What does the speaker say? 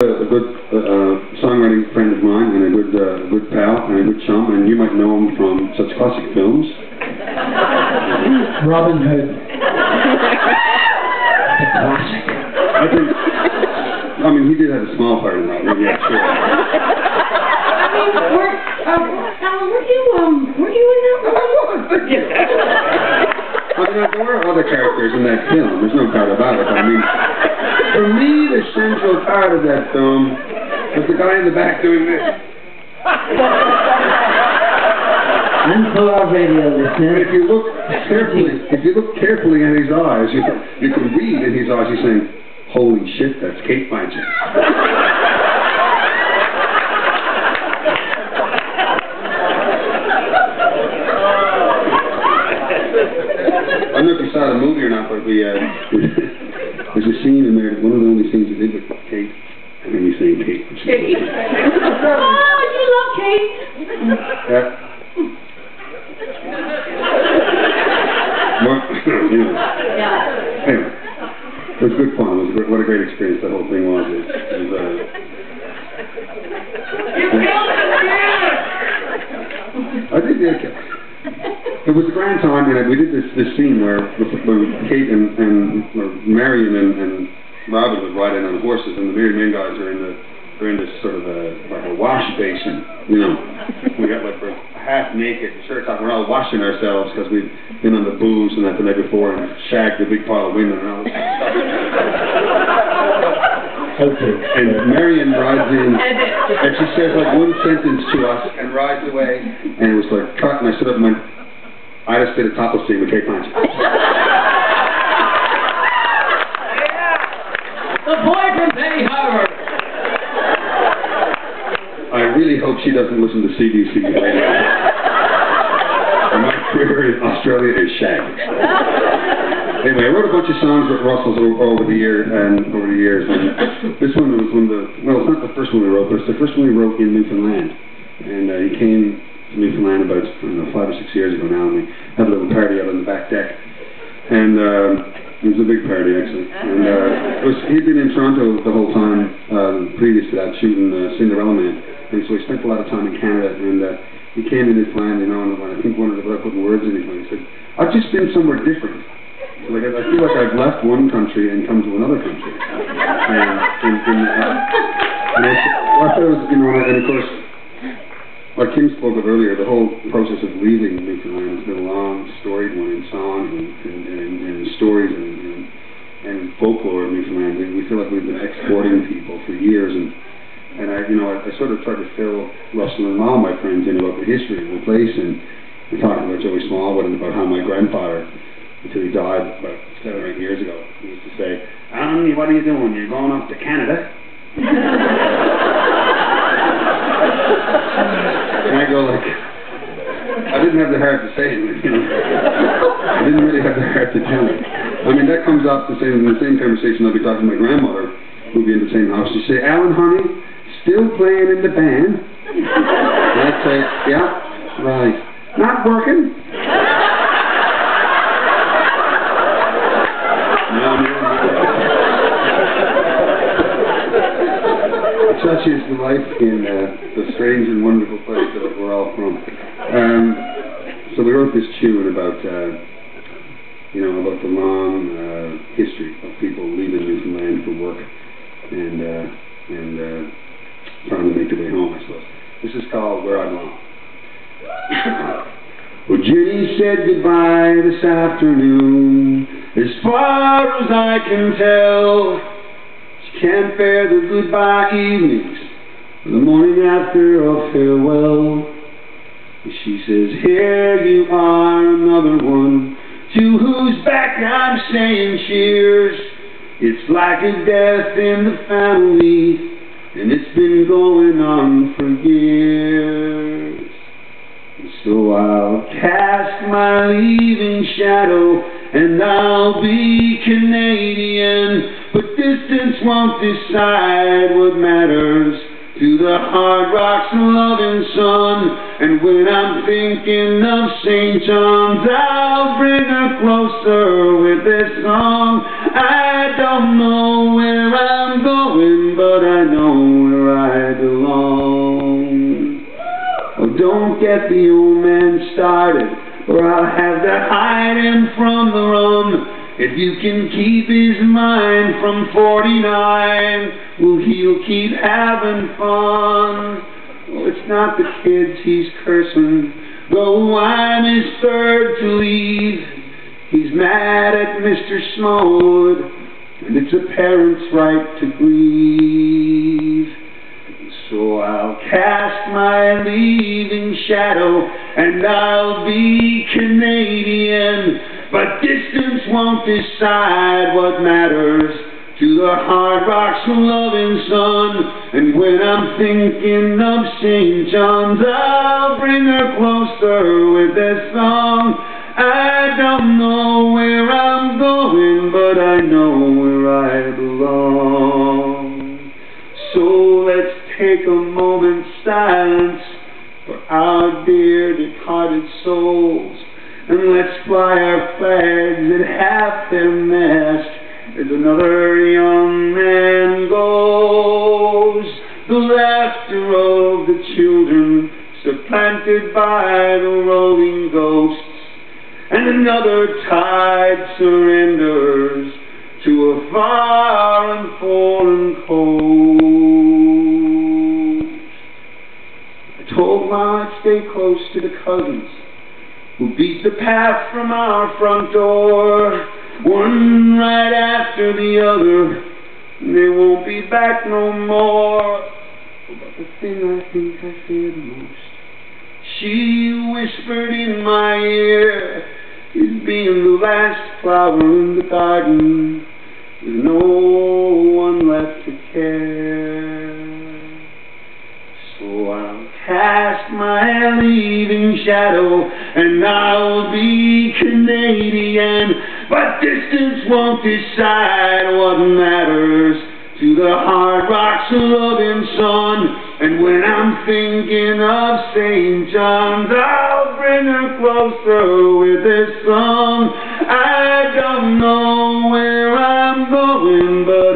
A good songwriting friend of mine and a good pal and a good chum, and you might know him from such classic films. Robin Hood. The classic. I mean, he did have a small part in that, yeah, sure. Alan, were you in that one? I mean, there were other characters in that film, there's no doubt about it. I mean, for me, the central part of that film was the guy in the back doing this. And for our radio listeners, If you look carefully at his eyes, you can read in his eyes he's saying, "Holy shit, that's Kate Blanchett." I don't know if you saw the movie or not, but there's a scene in there, one of the only scenes we did with Kate, and then he's saying Kate. Kate. Oh, you love Kate. Yeah. Well, you know. Yeah. Anyway, it was good fun. What a great experience that whole thing was. I think it was a grand time, and we did this scene where Kate and Marion and Robin would ride in on horses, and the main guys are in this sort of like a wash basin, you know. We got like we're half naked, shirts off, we're all washing ourselves because we've been on the booze and that the night before and shagged a big pile of women and all this stuff. okay. And Marion rides in, and she says like one sentence to us and rides away, and it was like cut, and I stood up and went, I just did a topless scene with Kate Blanchett. The boy from Penny Harbor. I really hope she doesn't listen to CDC radio. And my career in Australia is shag. Anyway, I wrote a bunch of songs with Russell over the years, and this one was one of the, well, it's not the first one we wrote, but it's the first one we wrote in Newfoundland. And he came to Newfoundland about, I don't know, 5 or 6 years ago now, and we had a little party out on the back deck. And it was a big party, actually. And he'd been in Toronto the whole time previous to that, shooting Cinderella Man. And so he spent a lot of time in Canada, and he came to Newfoundland, you know, and I think without putting words in it, he said, I've just been somewhere different. Like, I feel like I've left one country and come to another country. And I thought it was, you know, and of course, like Kim spoke of earlier, the whole process of leaving Newfoundland has been a long, storied one in songs and stories and folklore in Newfoundland. We feel like we've been exporting people for years, and I sort of tried to fill Russell and all my friends in about the history of the place, and we talked about Joey Smallwood and about how my grandfather, until he died about 7 or 8 years ago, he used to say, "Alan, what are you doing? You're going up to Canada?" And I go like, I didn't have the heart to say it, you know. I didn't really have the heart to tell it. I mean, that comes up in the same conversation I'll be talking to my grandmother, who'll be in the same house. She'd say, "Alan, honey, still playing in the band?" And I'd say, "Yeah, right. Not working?" Such is the life in the strange and wonderful place that we're all from. So we wrote this tune about, about the long history of people leaving Newfoundland for work and trying to make their way home, I suppose. This is called Where I Belong. Well, Jenny said goodbye this afternoon. As far as I can tell, she can't bear the goodbye evenings, the morning after a farewell. She says, here you are, another one, to whose back I'm saying cheers. It's like a death in the family, and it's been going on for years. And so I'll cast my leaving shadow, and I'll be Canadian, but distance won't decide what matters to the hard rock's loving sun. And when I'm thinking of St. John's, I'll bring her closer with this song. I don't know where I'm going. going, but I know where I belong. Oh, don't get the old man started, or I'll have to hide him from the rum. If you can keep his mind from 49, well, he'll keep having fun. Oh, it's not the kids he's cursing, though I'm his third to leave. He's mad at Mr. Smallwood, and it's a parent's right to grieve. So I'll cast my leaving shadow, and I'll be Canadian. But distance won't decide what matters to the hard rock's loving sun. And when I'm thinking of St. John's, I'll bring her closer with this song. I don't know where I'm going, but I know where I belong. So let's take a moment's silence for our dear departed souls, and let's fly our flags at half their mast as another young man goes. The laughter of the children supplanted by the rolling ghosts, and another tide surrenders to a far and foreign coast. I told Mom I'd stay close to the cousins who beat the path from our front door, one right after the other, and they won't be back no more. But the thing I think I fear the most, she whispered in my ear, is being the last flower in the garden, with no one left to care. So I'll cast my leaving shadow, and I'll be Canadian. But distance won't decide what matters to the hard rock's loving sun. And when I'm thinking of St. John's, I'll bring her closer with this song. I don't know where I'm going, but